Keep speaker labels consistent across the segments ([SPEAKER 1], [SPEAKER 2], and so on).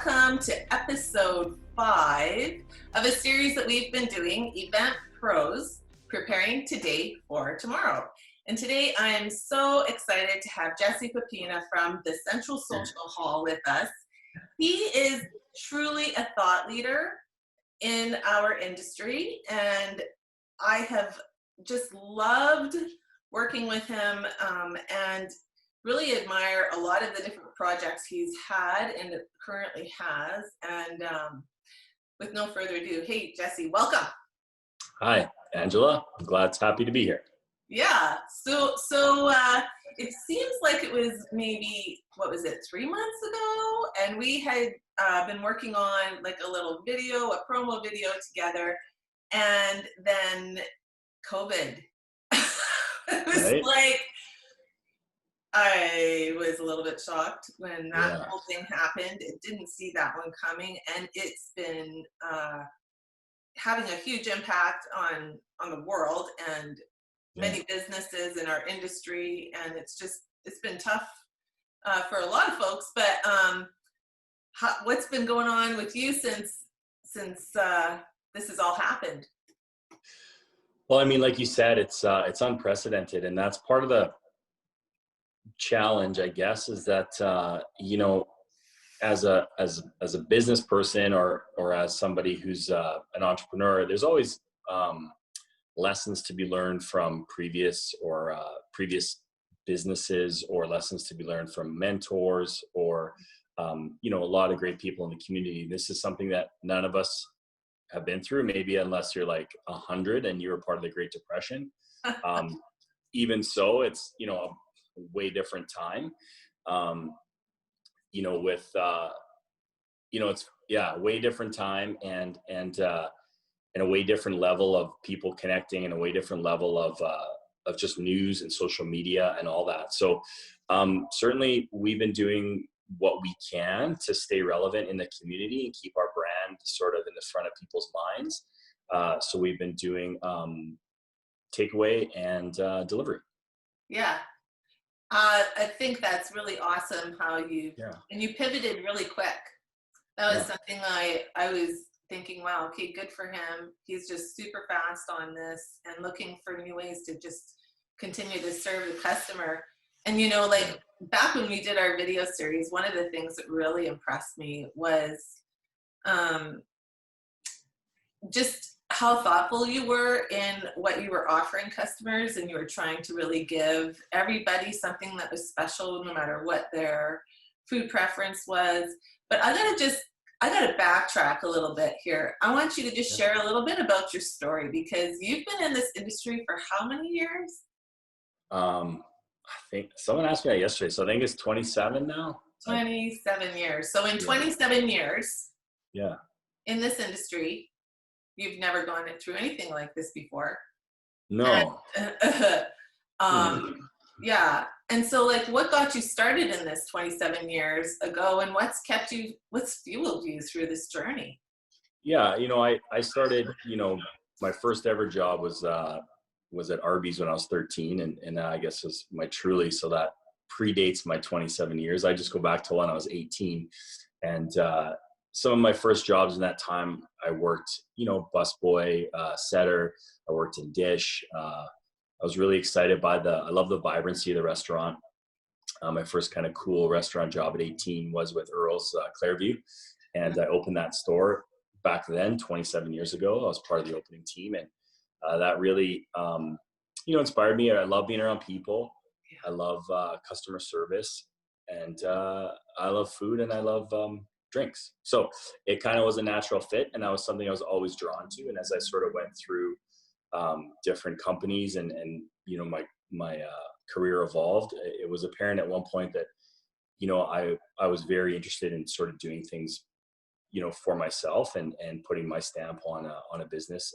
[SPEAKER 1] welcome to episode 5 of a series that we've been doing, Event Pros, Preparing Today for Tomorrow. And today I am so excited to have Jesse Kupina from the Central Social Hall with us. He is truly a thought leader in our industry, and I have just loved working with him and really admire a lot of the different projects he's had and currently has. And with no further ado, hey, Jesse, welcome.
[SPEAKER 2] Hi, Angela. I'm happy to be here.
[SPEAKER 1] Yeah. So it seems like it was maybe, 3 months ago? And we had been working on like a little video, a promo video together. And then COVID. It was
[SPEAKER 2] right?
[SPEAKER 1] like, I was a little bit shocked when that whole thing happened. It didn't see that one coming, and it's been having a huge impact on the world and many businesses in our industry, and it's been tough for a lot of folks. But what's been going on with you since this has all happened?
[SPEAKER 2] Well, I mean, like you said, it's unprecedented, and that's part of the challenge, I guess, is that as a business person or as somebody who's an entrepreneur, there's always lessons to be learned from previous businesses, or lessons to be learned from mentors, or a lot of great people in the community. This is something that none of us have been through, maybe unless you're like 100 and you were part of the Great Depression. Even so, it's a way different time. It's way different time, and a way different level of people connecting, and a way different level of just news and social media and all that. So certainly we've been doing what we can to stay relevant in the community and keep our brand sort of in the front of people's minds. So we've been doing takeaway and delivery.
[SPEAKER 1] Yeah. I think that's really awesome how and you pivoted really quick. That was something I was thinking, wow, okay, good for him. He's just super fast on this and looking for new ways to just continue to serve the customer. And, back when we did our video series, one of the things that really impressed me was just how thoughtful you were in what you were offering customers, and you were trying to really give everybody something that was special, no matter what their food preference was. But I gotta backtrack a little bit here. I want you to just share a little bit about your story, because you've been in this industry for how many years?
[SPEAKER 2] I think someone asked me that yesterday, so I think it's 27 now.
[SPEAKER 1] 27 years. So in 27 years, in this industry, you've never gone through anything like this before.
[SPEAKER 2] No.
[SPEAKER 1] And so what got you started in this 27 years ago, and what's fueled you through this journey?
[SPEAKER 2] I started, my first ever job was at Arby's when I was 13, and I guess was so that predates my 27 years. I just go back to when I was 18, and some of my first jobs in that time, I worked, busboy, setter. I worked in dish. I was really excited I love the vibrancy of the restaurant. My first kind of cool restaurant job at 18 was with Earl's Clairview. And I opened that store back then, 27 years ago. I was part of the opening team. And that really, inspired me. I love being around people. I love customer service. And I love food, and I love drinks. So it kind of was a natural fit, and that was something I was always drawn to. And as I sort of went through different companies and my career evolved, it was apparent at one point that I was very interested in sort of doing things for myself and putting my stamp on a business,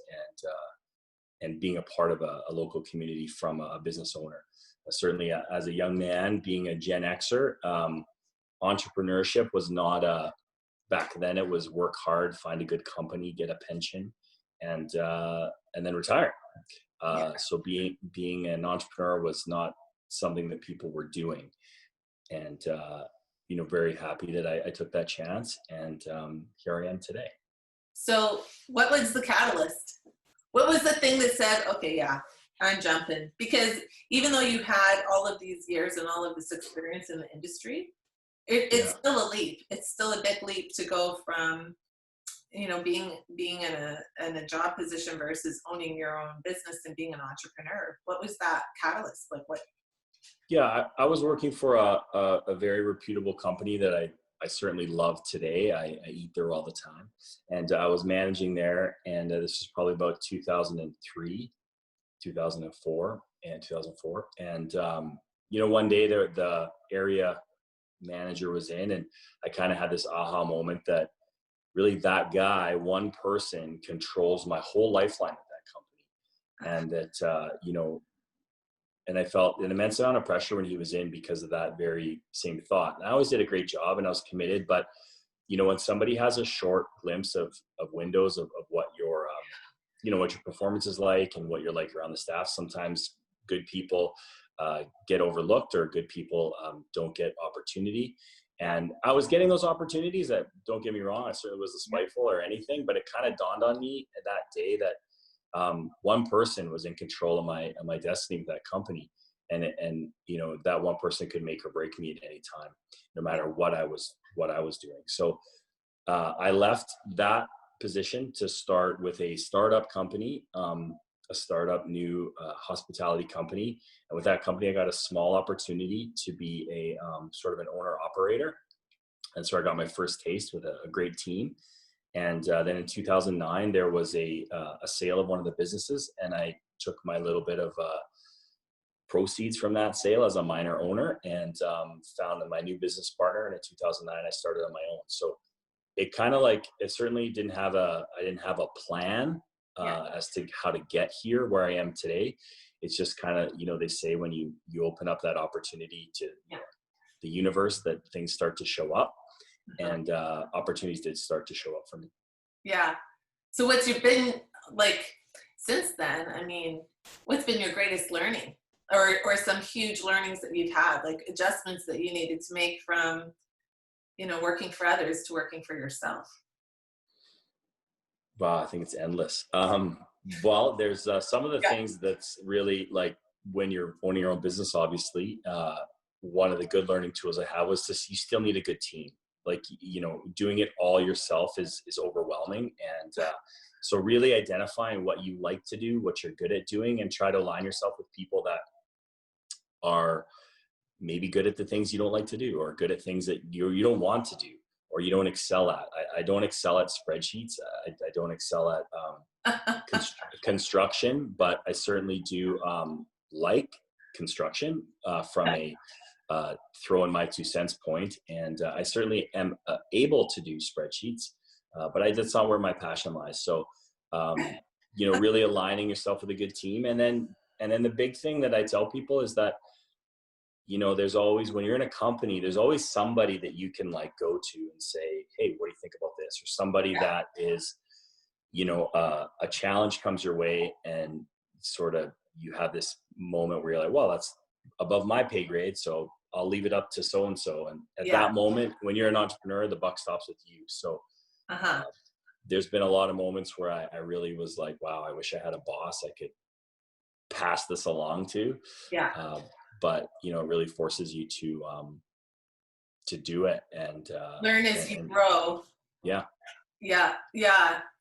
[SPEAKER 2] and being a part of a local community from a business owner. Certainly as a young man, being a Gen Xer, entrepreneurship was not back then. It was work hard, find a good company, get a pension, and then retire. So being an entrepreneur was not something that people were doing. And very happy that I took that chance, and here I am today.
[SPEAKER 1] So what was the catalyst? What was the thing that said, okay, yeah, I'm jumping? Because even though you had all of these years and all of this experience in the industry, it's
[SPEAKER 2] Yeah.
[SPEAKER 1] still a leap. It's still a big leap to go from, being in a job position versus owning your own business and being an entrepreneur. What was that catalyst? Like what?
[SPEAKER 2] Yeah, I was working for a very reputable company that I certainly love today. I eat there all the time. And I was managing there. And this was probably about 2003, 2004, and 2004. And, one day the area manager was in, and I kind of had this aha moment that really that guy, one person, controls my whole lifeline at that company. And that, and I felt an immense amount of pressure when he was in because of that very same thought. And I always did a great job and I was committed, but when somebody has a short glimpse of windows of what what your performance is like and what you're like around the staff, sometimes good people get overlooked, or good people don't get opportunity. And I was getting those opportunities. That, don't get me wrong, I certainly wasn't spiteful or anything, but it kind of dawned on me that day that one person was in control of my destiny with that company, and that one person could make or break me at any time, no matter what I was doing. So I left that position to start with a startup company, a startup new hospitality company. And with that company, I got a small opportunity to be a sort of an owner operator, and so I got my first taste with a great team. And then in 2009, there was a sale of one of the businesses, and I took my little bit of proceeds from that sale as a minor owner, and found my new business partner. And in 2009, I started on my own. So it kind of it certainly I didn't have a plan as to how to get here where I am today. It's just kind of, they say when you open up that opportunity to the universe, that things start to show up. And opportunities did start to show up for me.
[SPEAKER 1] Yeah. So what's you been like since then? I mean, what's been your greatest learning, or some huge learnings that you've had, like adjustments that you needed to make from, working for others to working for yourself?
[SPEAKER 2] Wow, I think it's endless. Well, there's some of the things that's really like when you're owning your own business, obviously, one of the good learning tools I have was you still need a good team. Like, doing it all yourself is overwhelming. And so really identifying what you like to do, what you're good at doing, and try to align yourself with people that are maybe good at the things you don't like to do, or good at things that you don't want to do, or you don't excel at. I don't excel at spreadsheets. I don't excel at construction, but I certainly do like construction from a throw in my 2 cents point. And I certainly am able to do spreadsheets, but that's not where my passion lies. So, really aligning yourself with a good team. And then the big thing that I tell people is that, there's always, when you're in a company, there's always somebody that you can go to and say, hey, what do you think about this? Or somebody that is, a challenge comes your way, and sort of you have this moment where you're like, well, that's above my pay grade, so I'll leave it up to so-and-so. And at that moment, when you're an entrepreneur, the buck stops with you. So there's been a lot of moments where I really was like, wow, I wish I had a boss I could pass this along to. But it really forces you to do it and
[SPEAKER 1] learn as you grow.
[SPEAKER 2] Yeah,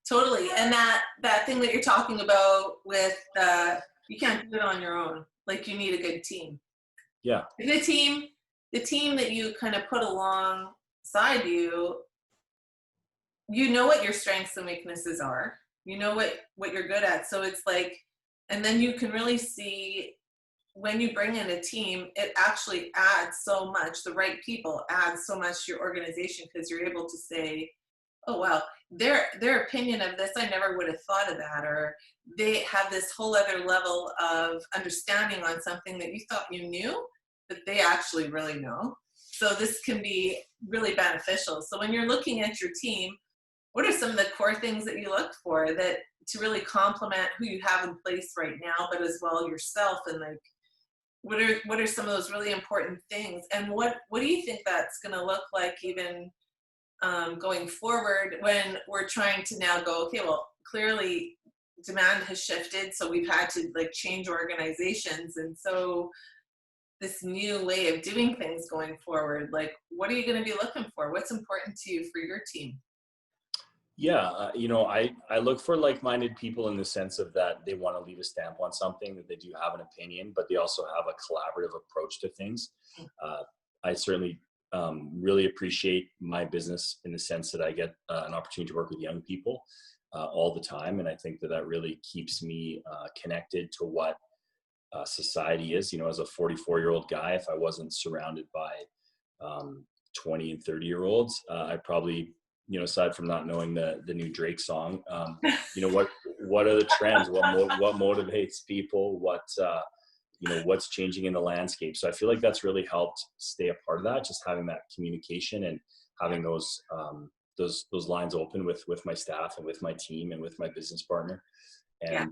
[SPEAKER 1] totally. And that thing that you're talking about with you can't do it on your own. Like, you need a good team.
[SPEAKER 2] Yeah.
[SPEAKER 1] The team that you kind of put alongside you, what your strengths and weaknesses are. You know what you're good at. So it's like, and then you can really see when you bring in a team, it actually adds so much. The right people add so much to your organization, because you're able to say, oh, well, their opinion of this, I never would have thought of that. Or they have this whole other level of understanding on something that you thought you knew, but they actually really know. So this can be really beneficial. So when you're looking at your team, what are some of the core things that you look for that to really complement who you have in place right now, but as well yourself, and what are some of those really important things, and what do you think that's going to look like even going forward when we're trying to now go, okay, well, clearly demand has shifted, so we've had to like change organizations, and so this new way of doing things going forward, like what are you going to be looking for? What's important to you for your team?
[SPEAKER 2] Yeah, I look for like-minded people in the sense of that they want to leave a stamp on something, that they do have an opinion, but they also have a collaborative approach to things. Uh, I certainly really appreciate my business in the sense that I get an opportunity to work with young people all the time, and I think that that really keeps me connected to what society is. As a 44-year-old guy, if I wasn't surrounded by 20 and 30-year-olds, I probably, aside from not knowing the new Drake song, what are the trends? What motivates people? What's changing in the landscape? So I feel like that's really helped stay a part of that. Just having that communication and having those lines open with my staff and with my team and with my business partner,
[SPEAKER 1] Yeah.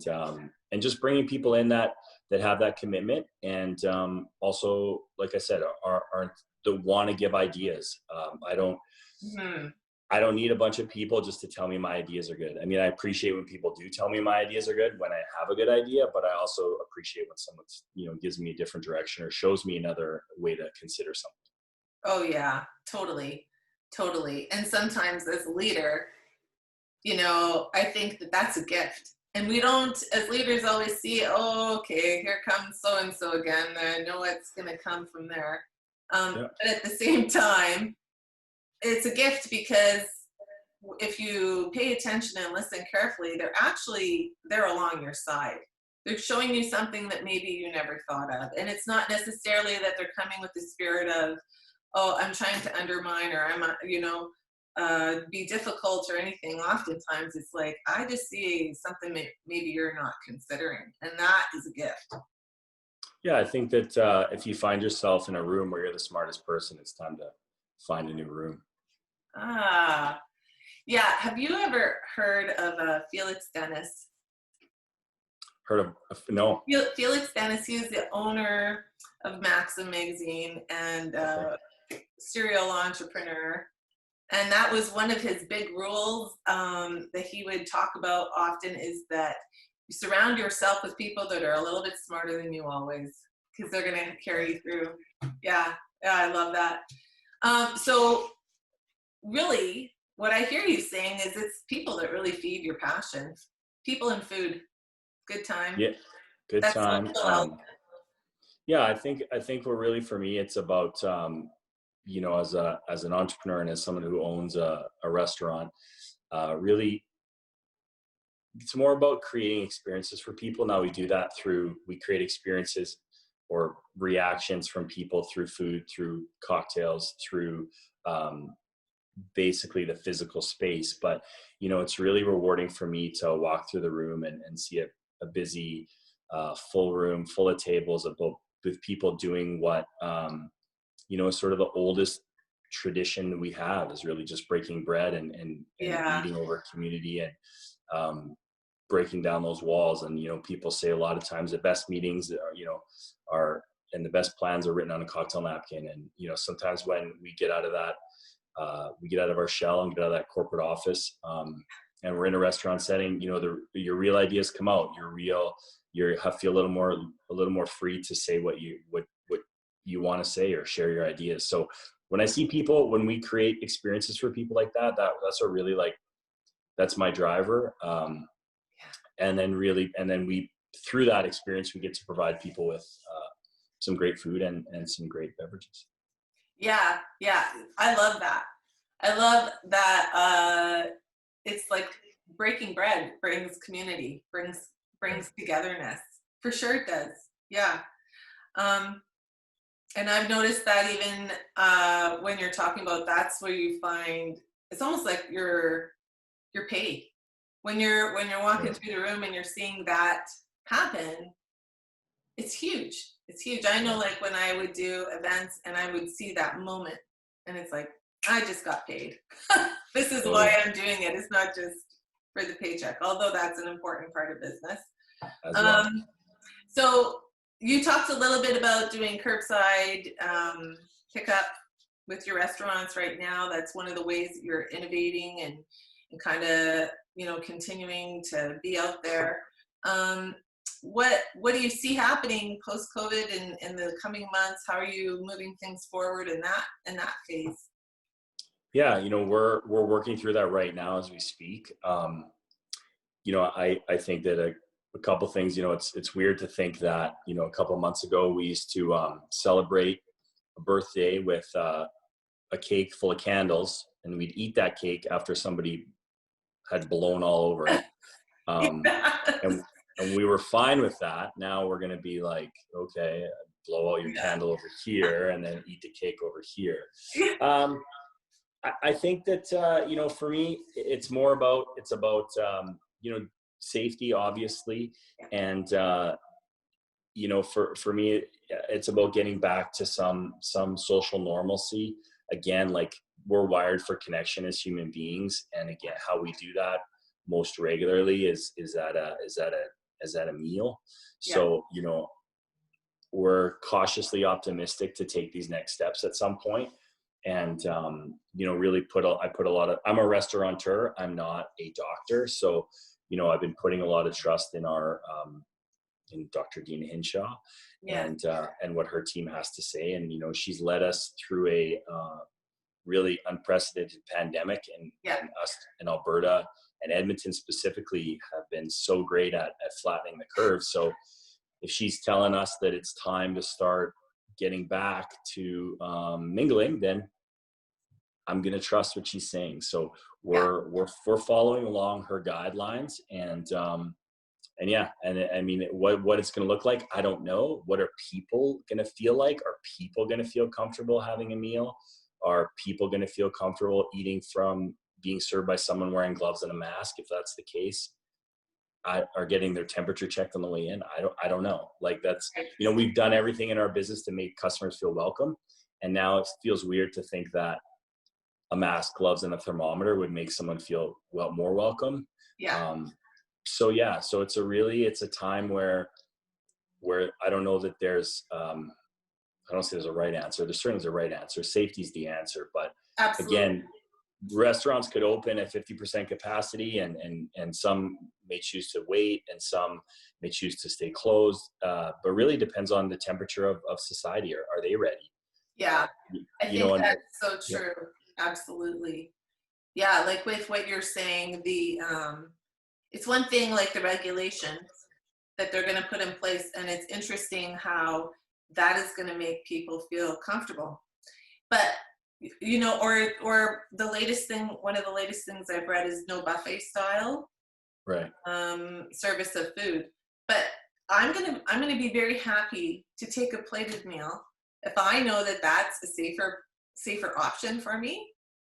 [SPEAKER 2] and just bringing people in that have that commitment, and also, like I said, are that want to give ideas. I don't need a bunch of people just to tell me my ideas are good. I mean, I appreciate when people do tell me my ideas are good when I have a good idea, but I also appreciate when someone, gives me a different direction or shows me another way to consider something.
[SPEAKER 1] Oh yeah, totally. And sometimes as a leader, I think that that's a gift. And we don't, as leaders, always see, oh, okay, here comes so and so again. I know it's going to come from there.
[SPEAKER 2] Yeah.
[SPEAKER 1] But at the same time, it's a gift because if you pay attention and listen carefully, they're along your side. They're showing you something that maybe you never thought of. And it's not necessarily that they're coming with the spirit of, oh, I'm trying to undermine, or be difficult or anything. Oftentimes it's like, I just see something maybe you're not considering. And that is a gift.
[SPEAKER 2] Yeah, I think that if you find yourself in a room where you're the smartest person, it's time to find a new room.
[SPEAKER 1] Ah, yeah. Have you ever heard of Felix Dennis?
[SPEAKER 2] Heard of? No.
[SPEAKER 1] Felix Dennis, he is the owner of Maxim magazine and serial entrepreneur. And that was one of his big rules that he would talk about often, is that you surround yourself with people that are a little bit smarter than you always, because they're going to carry you through. Yeah, I love that. So really, what I hear you saying is it's people that really feed your passion. People and food. Good time.
[SPEAKER 2] Yeah, good
[SPEAKER 1] That's
[SPEAKER 2] time. Yeah, I think we're really, for me, it's about as an entrepreneur and as someone who owns a restaurant, really, it's more about creating experiences for people. Now we do that we create experiences or reactions from people through food, through cocktails, through basically the physical space. But, it's really rewarding for me to walk through the room and see a busy, full room full of tables with people doing what, sort of the oldest tradition we have, is really just breaking bread and eating over community, and breaking down those walls. And, people say a lot of times the best meetings are and the best plans are written on a cocktail napkin. And, sometimes when we get out of that, we get out of our shell and get out of that corporate office, and we're in a restaurant setting, your real ideas come out. You feel a little more free to say what you want to say or share your ideas. So when I see people, when we create experiences for people like that, that's what really, like, that's my driver. And then we, through that experience, we get to provide people with some great food and some great beverages.
[SPEAKER 1] Yeah. I love that. It's like breaking bread brings community, brings togetherness. For sure it does. Yeah. And I've noticed that even when you're talking about, that's where you find it's almost like you're paid when you're walking through the room and you're seeing that happen. It's huge. I know, like, when I would do events and I would see that moment, and it's like, I just got paid. This is why I'm doing it. It's not just for the paycheck, although that's an important part of business.
[SPEAKER 2] As well.
[SPEAKER 1] So you talked a little bit about doing curbside pickup with your restaurants right now. That's one of the ways that you're innovating and kind of, continuing to be out there. Um, what do you see happening post COVID in the coming months? How are you moving things forward in that phase?
[SPEAKER 2] Yeah, we're working through that right now as we speak. I think that a couple things, it's weird to think that, a couple months ago we used to celebrate a birthday with a cake full of candles, and we'd eat that cake after somebody had blown all over it. Um, and and we were fine with that. Now we're going to be like, okay, blow out your
[SPEAKER 1] Yeah.
[SPEAKER 2] candle over here and then eat the cake over here. Um, I think that for me, it's about safety, obviously, and for me, it's about getting back to some social normalcy again. Like, we're wired for connection as human beings, and again, how we do that most regularly is at a meal.
[SPEAKER 1] Yeah.
[SPEAKER 2] So we're cautiously optimistic to take these next steps at some point, and really I put a lot of. I'm a restaurateur. I'm not a doctor, so I've been putting a lot of trust in our in Dr. Dina Hinshaw,
[SPEAKER 1] Yeah.
[SPEAKER 2] and what her team has to say. And she's led us through a really unprecedented pandemic, and us in Alberta and Edmonton specifically have been so great at flattening the curve. So if she's telling us that it's time to start getting back to mingling, then I'm going to trust what she's saying. So we're following along her guidelines, and yeah, and I mean, what it's going to look like, I don't know. What are people going to feel like? Are people going to feel comfortable having a meal? Are people going to feel comfortable eating from being served by someone wearing gloves and a mask? If that's the case, are getting their temperature checked on the way in? I don't know. Like, that's, we've done everything in our business to make customers feel welcome, and now it feels weird to think that a mask, gloves, and a thermometer would make someone feel more welcome.
[SPEAKER 1] Yeah.
[SPEAKER 2] So it's a time where I don't know that there's I don't say there's a right answer. There certainly is a right answer. Safety is the answer, but
[SPEAKER 1] Absolutely.
[SPEAKER 2] again, restaurants could open at 50% capacity, and some may choose to wait, and some may choose to stay closed. But really depends on the temperature of society. Are they ready?
[SPEAKER 1] Yeah, I think
[SPEAKER 2] And
[SPEAKER 1] that's so true. Absolutely. Yeah, like with what you're saying, it's one thing like the regulations that they're going to put in place, and it's interesting how that is going to make people feel comfortable. But or the latest thing, one of the latest things I've read is no buffet style
[SPEAKER 2] right.
[SPEAKER 1] service of food. But I'm gonna be very happy to take a plated meal if I know that that's a safer option for me.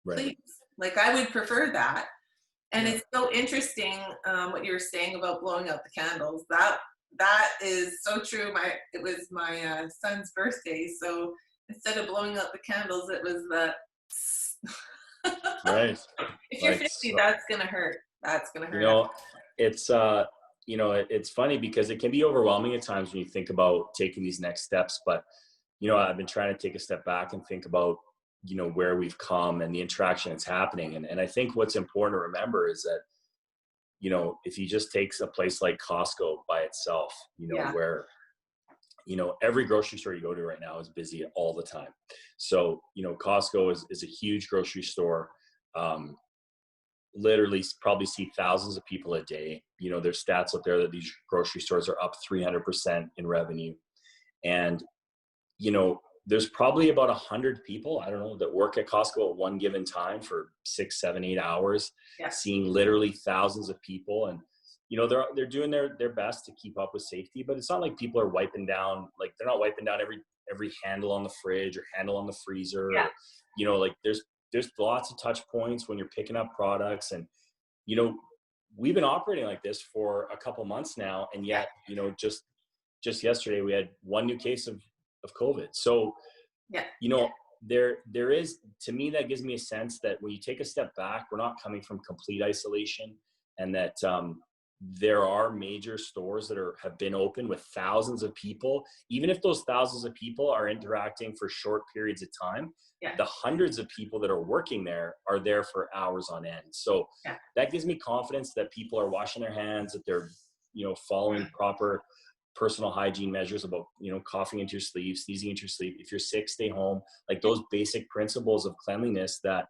[SPEAKER 2] Right.
[SPEAKER 1] Please, like, I would prefer that. And
[SPEAKER 2] Yeah.
[SPEAKER 1] it's so interesting what you were saying about blowing out the candles. That is so true. It was my son's birthday, so instead of blowing out the candles, it was the.
[SPEAKER 2] Right.
[SPEAKER 1] If you're
[SPEAKER 2] Like,
[SPEAKER 1] 50,
[SPEAKER 2] so,
[SPEAKER 1] that's gonna hurt. That's gonna hurt.
[SPEAKER 2] it's it's funny because it can be overwhelming at times when you think about taking these next steps. But I've been trying to take a step back and think about where we've come and the interaction that's happening. And I think what's important to remember is that if you just takes a place like Costco by itself,
[SPEAKER 1] Yeah.
[SPEAKER 2] where every grocery store you go to right now is busy all the time. So Costco is a huge grocery store. Literally probably see thousands of people a day. There's stats out there that these grocery stores are up 300% in revenue. And there's probably about 100 people, I don't know, that work at Costco at one given time for 6, 7, 8 hours,
[SPEAKER 1] Yeah.
[SPEAKER 2] seeing literally thousands of people. And they're doing their best to keep up with safety, but it's not like people are wiping down, like, they're not wiping down every handle on the fridge or handle on the freezer.
[SPEAKER 1] Yeah.
[SPEAKER 2] Or, like, there's lots of touch points when you're picking up products. And we've been operating like this for a couple months now, and yet just yesterday we had one new case of COVID. So
[SPEAKER 1] Yeah.
[SPEAKER 2] there is, to me, that gives me a sense that when you take a step back, we're not coming from complete isolation, and that there are major stores that have been open with thousands of people. Even if those thousands of people are interacting for short periods of time,
[SPEAKER 1] Yeah.
[SPEAKER 2] the hundreds of people that are working there are there for hours on end. So
[SPEAKER 1] Yeah.
[SPEAKER 2] that gives me confidence that people are washing their hands, that they're, following proper personal hygiene measures about, coughing into your sleep, sneezing into your sleep. If you're sick, stay home. Like those basic principles of cleanliness that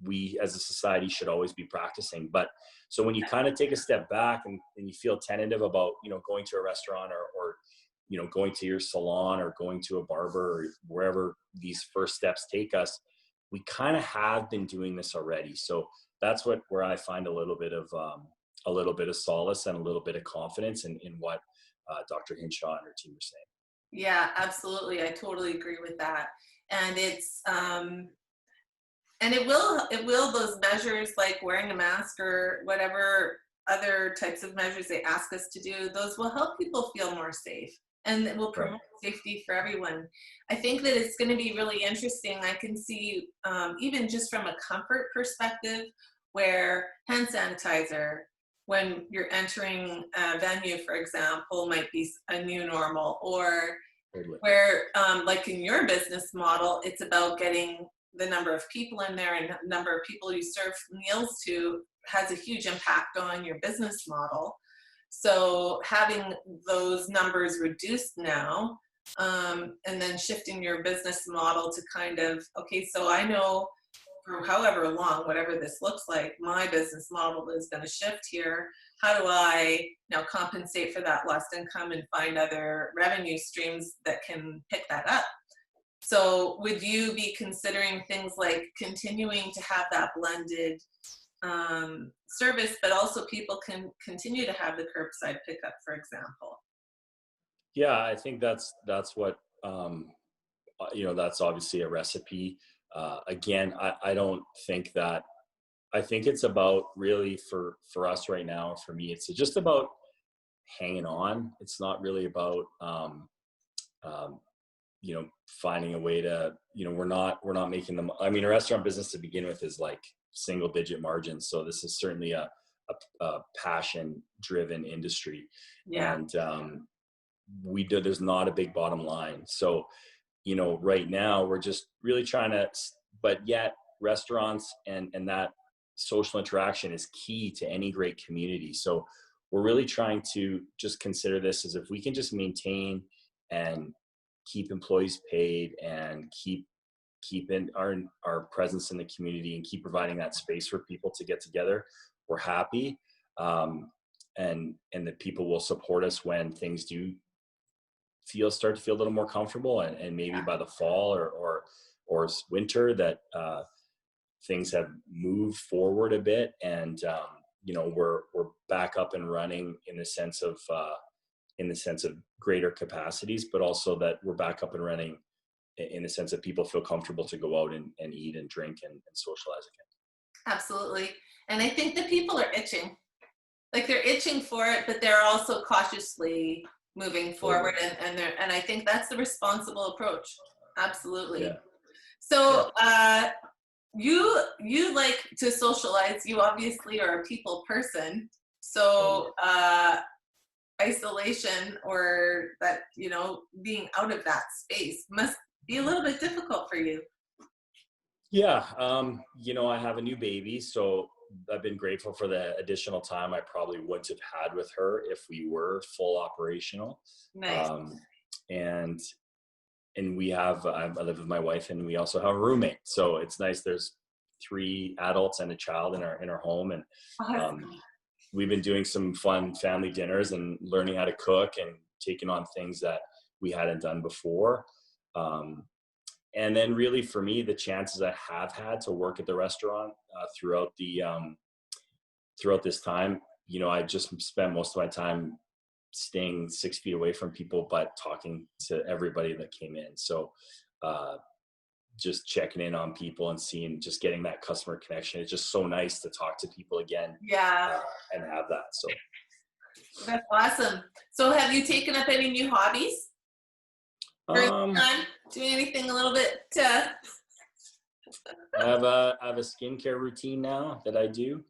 [SPEAKER 2] we as a society should always be practicing. But so when you kind of take a step back and you feel tentative about, going to a restaurant or going to your salon or going to a barber or wherever these first steps take us, we kind of have been doing this already. So that's where I find a little bit of solace and a little bit of confidence in what Dr. Hinshaw and her team are saying.
[SPEAKER 1] Yeah, absolutely. I totally agree with that. And it will, those measures like wearing a mask or whatever other types of measures they ask us to do, those will help people feel more safe, and it will promote safety for everyone. I think that it's going to be really interesting. I can see, even just from a comfort perspective, where hand sanitizer, when you're entering a venue, for example, might be a new normal, or where, like in your business model, it's about getting the number of people in there and the number of people you serve meals to has a huge impact on your business model. So having those numbers reduced now, and then shifting your business model to kind of, okay, so I know for however long, whatever this looks like, my business model is going to shift here. How do I now compensate for that lost income and find other revenue streams that can pick that up? So would you be considering things like continuing to have that blended service, but also people can continue to have the curbside pickup, for example?
[SPEAKER 2] Yeah, I think that's what, that's obviously a recipe. Again, I don't think that, I think it's about really for us right now, for me, it's just about hanging on. It's not really about, finding a way to, we're not making them. I mean, a restaurant business to begin with is like single digit margins. So this is certainly a passion driven industry.
[SPEAKER 1] Yeah.
[SPEAKER 2] And there's not a big bottom line. So, right now we're just really trying to, but yet restaurants and that social interaction is key to any great community. So we're really trying to just consider this as if we can just maintain and keep employees paid and keep in our presence in the community and keep providing that space for people to get together, we're happy. And that people will support us when things do start to feel a little more comfortable, and maybe by the fall or winter that things have moved forward a bit, and we're back up and running in the sense of greater capacities, but also that we're back up and running in the sense that people feel comfortable to go out and eat and drink and socialize again.
[SPEAKER 1] Absolutely. And I think the people are itching. Like they're itching for it, but they're also cautiously moving forward, and I think that's the responsible approach. Absolutely.
[SPEAKER 2] Yeah.
[SPEAKER 1] So you like to socialize. You obviously are a people person. So isolation, or that, being out of that space must be a little bit difficult for you.
[SPEAKER 2] Yeah. I have a new baby, so I've been grateful for the additional time I probably wouldn't have had with her if we were full operational.
[SPEAKER 1] Nice.
[SPEAKER 2] And we have, I live with my wife, and we also have a roommate. So it's nice. There's 3 adults and a child in our home. And we've been doing some fun family dinners and learning how to cook and taking on things that we hadn't done before. And then really for me, the chances I have had to work at the restaurant throughout this time, I just spent most of my time staying 6 feet away from people, but talking to everybody that came in. So just checking in on people and just getting that customer connection. It's just so nice to talk to people again.
[SPEAKER 1] Yeah.
[SPEAKER 2] And have that. So
[SPEAKER 1] that's awesome. So have you taken up any new hobbies? Doing anything a little bit
[SPEAKER 2] I have a skincare routine now that I do.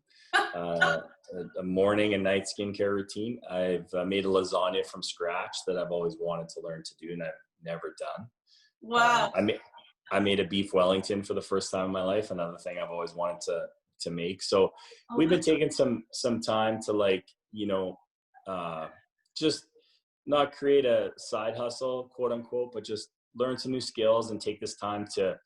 [SPEAKER 2] a morning and night skincare routine. I've made a lasagna from scratch that I've always wanted to learn to do, and I've never done.
[SPEAKER 1] Wow.
[SPEAKER 2] I made a beef Wellington for the first time in my life. Another thing I've always wanted to make. So
[SPEAKER 1] Oh,
[SPEAKER 2] we've been taking some time to, like, just not create a side hustle, quote unquote, but just learn some new skills and take this time to,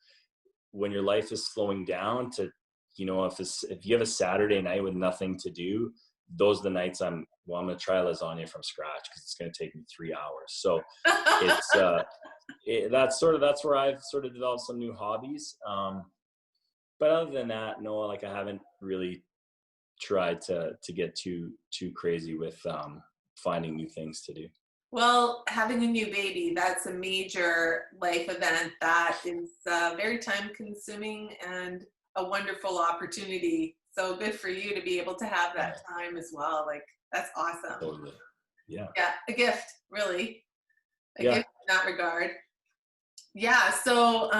[SPEAKER 2] when your life is slowing down, to, if you have a Saturday night with nothing to do, those are the nights I'm going to try lasagna from scratch, because it's going to take me 3 hours. So that's where I've sort of developed some new hobbies. But other than that, no, like, I haven't really tried to get too crazy with finding new things to do.
[SPEAKER 1] Well, having a new baby, that's a major life event that is very time consuming and a wonderful opportunity. So good for you to be able to have that time as well. Like, that's awesome.
[SPEAKER 2] Totally. Yeah.
[SPEAKER 1] Yeah, a gift, really. A
[SPEAKER 2] Yeah.
[SPEAKER 1] gift in that regard. Yeah, so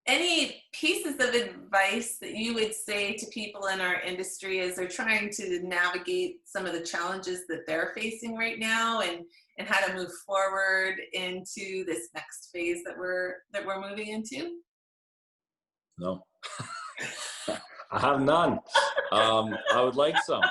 [SPEAKER 1] any pieces of advice that you would say to people in our industry as they're trying to navigate some of the challenges that they're facing right now, and how to move forward into this next phase that we're moving into?
[SPEAKER 2] No. I have none. I would like some.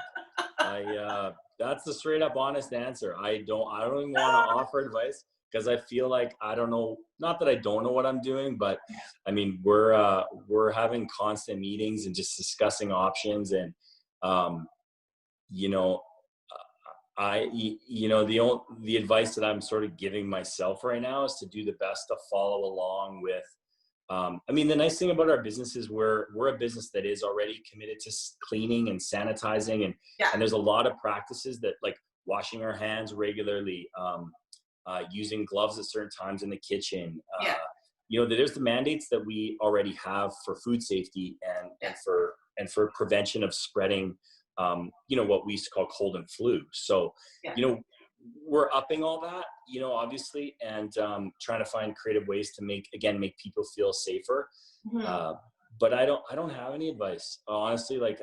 [SPEAKER 2] That's the straight up honest answer. I don't even want to offer advice, because I feel like I don't know, not that I don't know what I'm doing, but I mean, we're having constant meetings and just discussing options. And, the advice that I'm sort of giving myself right now is to do the best to follow along with, the nice thing about our business is we're a business that is already committed to cleaning and sanitizing, and there's a lot of practices that, like, washing our hands regularly, using gloves at certain times in the kitchen. There's the mandates that we already have for food safety and for prevention of spreading, what we used to call cold and flu. So, we're upping all that, obviously, and trying to find creative ways to make people feel safer.
[SPEAKER 1] Mm-hmm.
[SPEAKER 2] But I don't have any advice, honestly. Like,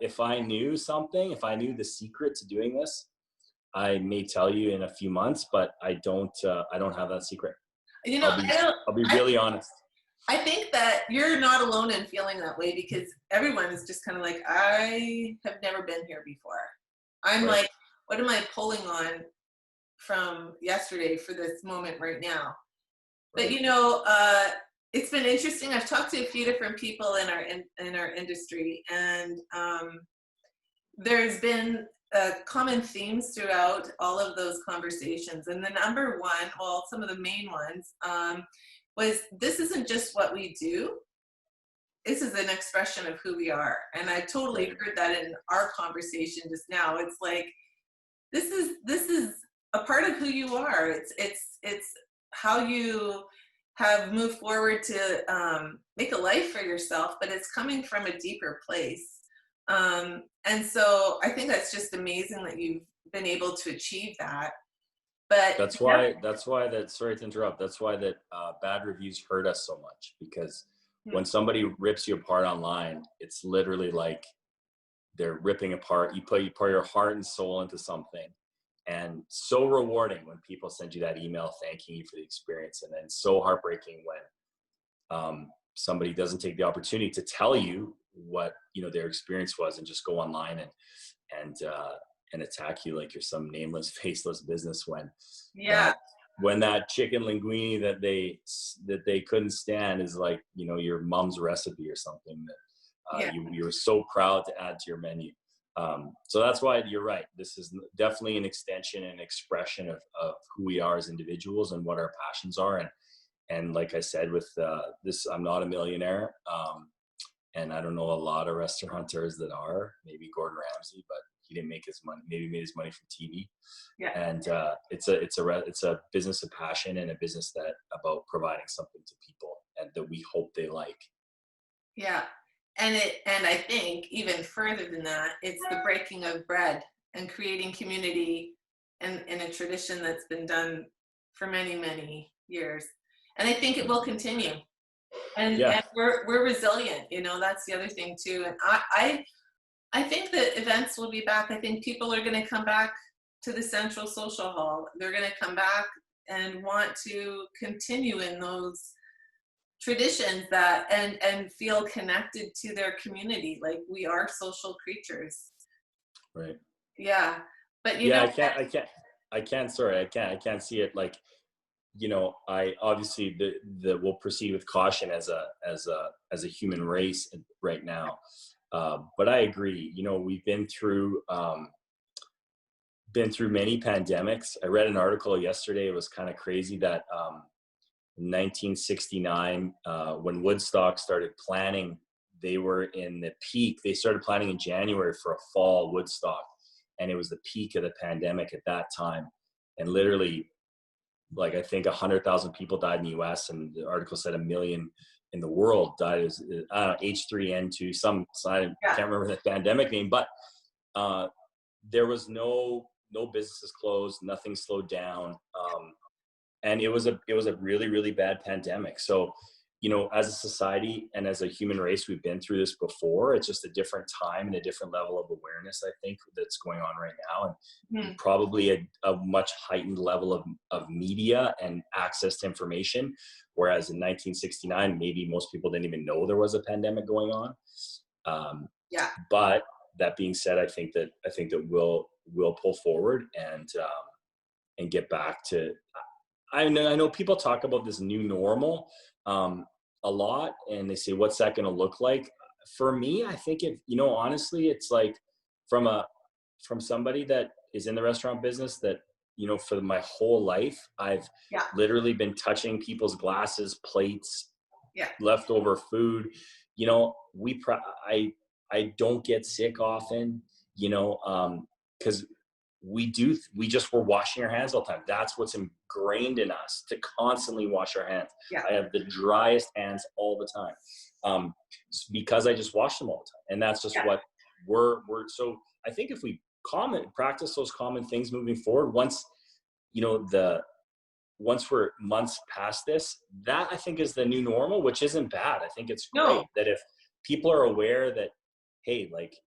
[SPEAKER 2] if I knew the secret to doing this, I may tell you in a few months, but I don't have that secret. I'll be really honest.
[SPEAKER 1] I think that you're not alone in feeling that way, because everyone is just kind of like, I have never been here before. I'm
[SPEAKER 2] Right.
[SPEAKER 1] like, what am I pulling on from yesterday for this moment right now? Right. But it's been interesting. I've talked to a few different people in our industry, and there's been common themes throughout all of those conversations. And the number one, well, some of the main ones, was, this isn't just what we do. This is an expression of who we are. And I totally heard that in our conversation just now. It's like, this is a part of who you are. It's how you have moved forward to make a life for yourself, but it's coming from a deeper place. And so I think that's just amazing that you've been able to achieve that. But
[SPEAKER 2] that's why sorry to interrupt. That's why that bad reviews hurt us so much, because when somebody rips you apart online, it's literally like they're ripping apart. You put your heart and soul into something, and so rewarding when people send you that email thanking you for the experience, and then so heartbreaking when somebody doesn't take the opportunity to tell you what their experience was, and just go online and attack you like you're some nameless, faceless business, when that chicken linguine that they couldn't stand is like your mom's recipe or something that you're so proud to add to your menu. So that's why you're right. This is definitely an extension and expression of who we are as individuals and what our passions are. And like I said, with this, I'm not a millionaire. And I don't know a lot of restaurateurs that are. Maybe Gordon Ramsay, but he didn't make his money. Maybe made his money from TV. Yeah. And it's a business of passion, and a business that about providing something to people and that we hope they like.
[SPEAKER 1] Yeah. And I think even further than that, it's the breaking of bread and creating community and in a tradition that's been done for many, many years. And I think it will continue.
[SPEAKER 2] Yeah.
[SPEAKER 1] And we're resilient, you know, that's the other thing too. And I think that events will be back. I think people are going to come back to the Central Social Hall. They're going to come back and want to continue in those traditions that and feel connected to their community. Like, we are social creatures.
[SPEAKER 2] Right.
[SPEAKER 1] Yeah. But you
[SPEAKER 2] Yeah.
[SPEAKER 1] know,
[SPEAKER 2] I can't see it. Like, I obviously we'll proceed with caution as a human race right now. But I agree. We've been through many pandemics. I read an article yesterday. It was kind of crazy that in 1969, when Woodstock started planning, they were in the peak. They started planning in January for a fall Woodstock, and it was the peak of the pandemic at that time. And literally, like, I think 100,000 people died in the U.S. and the article said 1 million in the world died as H3N2. I
[SPEAKER 1] yeah,
[SPEAKER 2] can't remember the pandemic name, but there was no businesses closed, nothing slowed down, and it was a really, really bad pandemic. So, as a society and as a human race, we've been through this before. It's just a different time and a different level of awareness, I think, that's going on right now, and probably a much heightened level of media and access to information. Whereas in 1969, maybe most people didn't even know there was a pandemic going on.
[SPEAKER 1] yeah.
[SPEAKER 2] But that being said, I think that we'll pull forward and get back to. I know people talk about this new normal a lot, and they say, "What's that going to look like?" For me, I think honestly, it's like from somebody that is in the restaurant business that for my whole life, I've
[SPEAKER 1] Yeah.
[SPEAKER 2] literally been touching people's glasses, plates,
[SPEAKER 1] Yeah.
[SPEAKER 2] leftover food. I don't get sick often, because we just were washing our hands all the time. That's what's ingrained in us, to constantly wash our hands.
[SPEAKER 1] Yeah.
[SPEAKER 2] I have the driest hands all the time, because I just wash them all the time, and that's just what we're. So I think if we practice those common things moving forward, once we're months past this, that I think is the new normal, which isn't bad. I think it's great that if people are aware that, hey, like,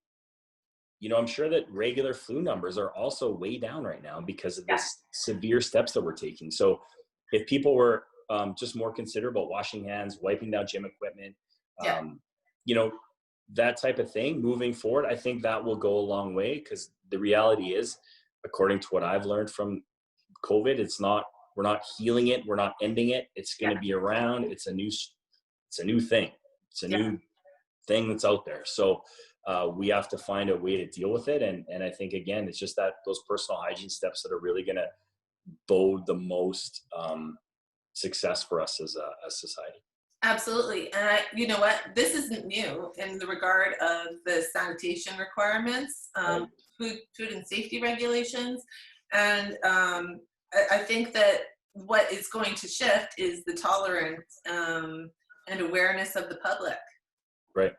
[SPEAKER 2] I'm sure that regular flu numbers are also way down right now because of this severe steps that we're taking. So if people were just more considerate about washing hands, wiping down gym equipment, that type of thing moving forward, I think that will go a long way, because the reality is, according to what I've learned from COVID, we're not healing it. We're not ending it. It's going to be around. It's a new thing. It's a new thing that's out there. So we have to find a way to deal with it. And I think, again, it's just those personal hygiene steps that are really going to bode the most success for us as a society.
[SPEAKER 1] Absolutely. And you know what? This isn't new in the regard of the sanitation requirements, food and safety regulations. And I think that what is going to shift is the tolerance and awareness of the public.
[SPEAKER 2] Right.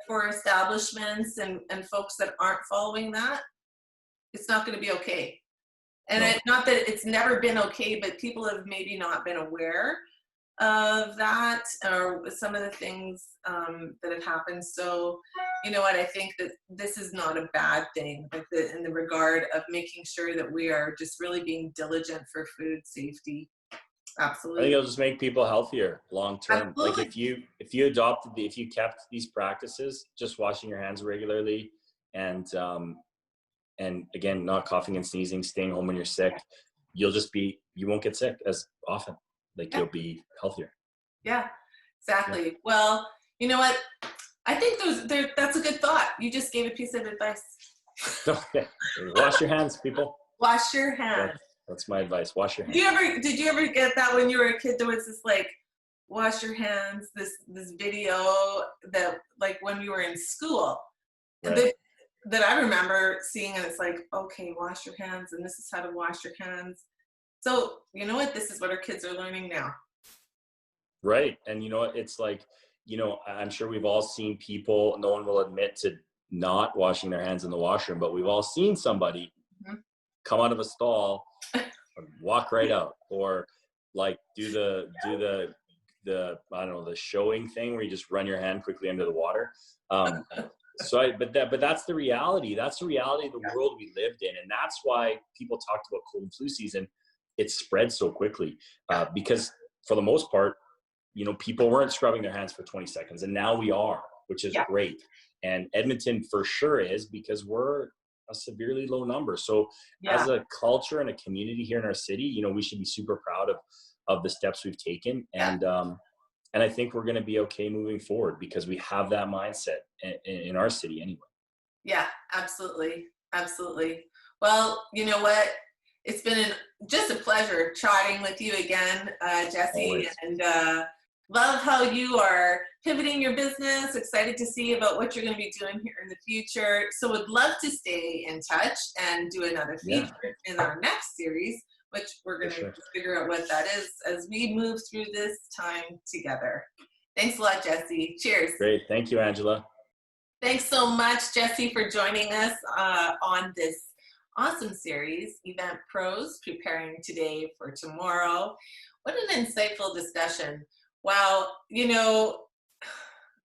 [SPEAKER 1] For establishments and folks that aren't following that, it's not going to be okay. And it's not that it's never been okay, but people have maybe not been aware of that, or some of the things that have happened. So, you know what, I think that this is not a bad thing, like in the regard of making sure that we are just really being diligent for food safety. Absolutely.
[SPEAKER 2] I think it'll just make people healthier long term.
[SPEAKER 1] Absolutely.
[SPEAKER 2] Like if you kept these practices, just washing your hands regularly, and again, not coughing and sneezing, staying home when you're sick, you won't get sick as often. Like, you'll be healthier.
[SPEAKER 1] Yeah, exactly. Yeah. Well, you know what? I think that's a good thought. You just gave a piece of advice.
[SPEAKER 2] Okay. Wash your hands, people.
[SPEAKER 1] Wash your hands.
[SPEAKER 2] That's my advice. Wash your hands.
[SPEAKER 1] Did you ever get that when you were a kid? There was this, like, wash your hands, this video that, like, when you were in school, right, that I remember seeing, and it's like, okay, wash your hands, and this is how to wash your hands. So, you know what? This is what our kids are learning now.
[SPEAKER 2] Right. And you know what? It's like, I'm sure we've all seen people, no one will admit to not washing their hands in the washroom, but we've all seen somebody come out of a stall, walk right out, or like do the I don't know, the showing thing where you just run your hand quickly under the water. But that's the reality. That's the reality of the world we lived in. And that's why people talked about cold and flu season. It spread so quickly because for the most part, people weren't scrubbing their hands for 20 seconds, and now we are, which is great. And Edmonton for sure is, because we're a severely low number. So as a culture and a community here in our city, we should be super proud of the steps we've taken. And I think we're going to be okay moving forward because we have that mindset in our city anyway. Yeah, absolutely. Absolutely. Well, you know what? It's been just a pleasure chatting with you again, Jesse. Always. And love how you are pivoting your business. Excited to see about what you're going to be doing here in the future. So would love to stay in touch and do another feature in our next series, which we're going to figure out what that is as we move through this time together. Thanks a lot, Jesse. Cheers. Great. Thank you, Angela. Thanks so much, Jesse, for joining us on this awesome series, Event Pros, Preparing Today for Tomorrow. What an insightful discussion. Wow,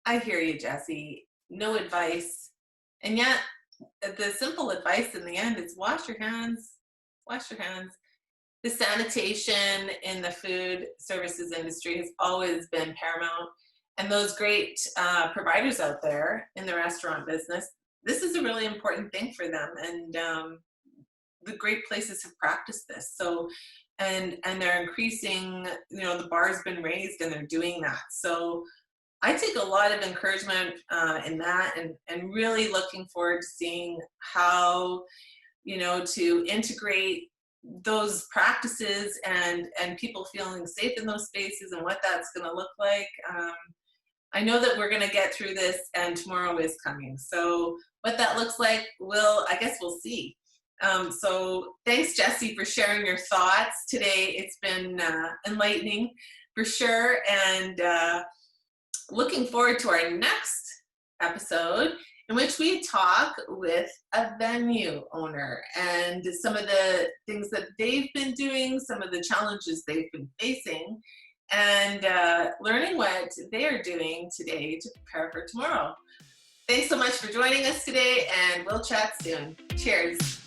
[SPEAKER 2] I hear you, Jesse. No advice. And yet, the simple advice in the end is wash your hands. Wash your hands. The sanitation in the food services industry has always been paramount. And those great providers out there in the restaurant business, this is a really important thing for them. And the great places have practiced this. So, and they're increasing, the bar's been raised and they're doing that. So I take a lot of encouragement in that, and really looking forward to seeing how, to integrate those practices and people feeling safe in those spaces and what that's going to look like. I know that we're going to get through this, and tomorrow is coming. So what that looks like, I guess we'll see. So thanks, Jesse, for sharing your thoughts today. It's been enlightening for sure. And looking forward to our next episode, in which we talk with a venue owner and some of the things that they've been doing, some of the challenges they've been facing, and learning what they are doing today to prepare for tomorrow. Thanks so much for joining us today, and we'll chat soon. Cheers.